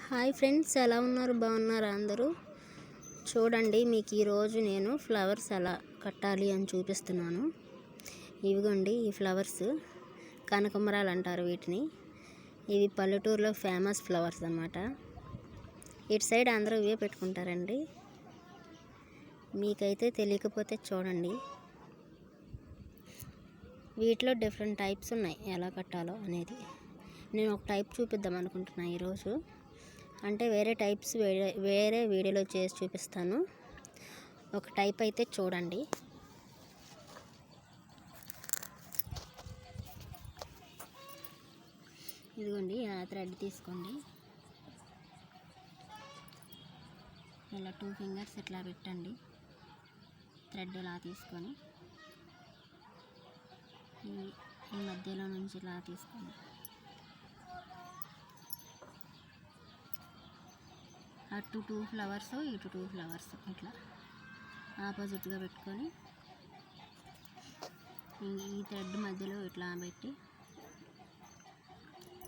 Hi friends, ఎలా ఉన్నారు? బాగున్నారా అందరూ? చూడండి, మీకు ఈరోజు నేను ఫ్లవర్స్ ఎలా కట్టాలి అని చూపిస్తున్నాను. ఇవిగోండి, ఈ ఫ్లవర్స్ కనకంబరాలు అంటారు వీటిని. ఇవి పల్లెటూరులో ఫేమస్ ఫ్లవర్స్ అన్నమాట. ఇటు సైడ్ అందరూ ఇవే పెట్టుకుంటారండి. మీకైతే తెలియకపోతే చూడండి, వీటిలో డిఫరెంట్ టైప్స్ ఉన్నాయి. ఎలా కట్టాలో అనేది నేను ఒక టైప్ చూపిద్దాం అనుకుంటున్నాను ఈరోజు. అంటే వేరే టైప్స్ వేరే వీడియోలో చేసి చూపిస్తాను. ఒక టైప్ అయితే చూడండి. ఇదిగోండి, ఆ థ్రెడ్ తీసుకోండి. ఇలా 2 ఫింగర్స్ ఇట్లా పెట్టండి. థ్రెడ్ ఇలా తీసుకొని ఈ మధ్యలో నుంచి ఇలా తీసుకోండి. అటు 2 ఫ్లవర్స్, ఇటు 2 ఫ్లవర్స్ ఇట్లా ఆపోజిట్గా పెట్టుకొని ఈ థ్రెడ్ మధ్యలో ఇట్లా పెట్టి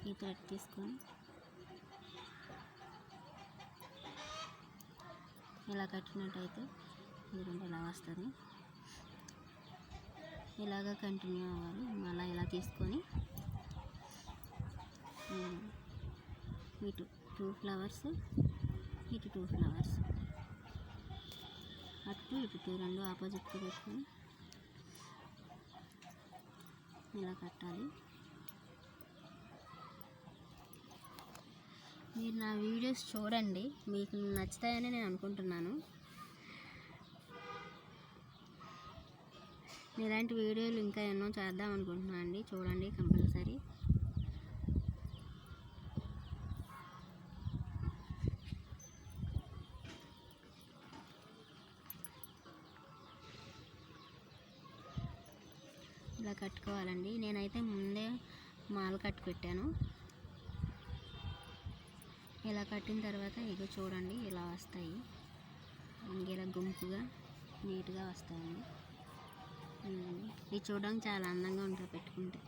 ఈ థ్రెడ్ తీసుకొని ఇలా కట్టినట్టయితే ఇదిగోండి ఇలా వస్తుంది. ఇలాగా కంటిన్యూ అవ్వాలి. మళ్ళీ ఇలా తీసుకొని ఇటు 2 ఫ్లవర్స్, ఇటు 2 ఫ్లవర్స్, అటు ఇటు 2 రెండు ఆపోజిట్గా పెట్టుకొని ఇలా కట్టాలి. మీరు నా వీడియోస్ చూడండి, మీకు నచ్చుతాయని నేను అనుకుంటున్నాను. ఇలాంటి వీడియోలు ఇంకా ఎన్నో చేద్దాం అనుకుంటున్నాను అండి. చూడండి కంపల్సరీ. ఇలా కట్టుకోవాలండి. నేనైతే ముందే మాల కట్టు పెట్టాను. ఇలా కట్టిన తర్వాత ఇక చూడండి ఇలా వస్తాయి. ఇలా గుంపుగా నీట్గా వస్తాయండి. ఇది చూడడానికి చాలా అందంగా ఉంటుంది పెట్టుకుంటే.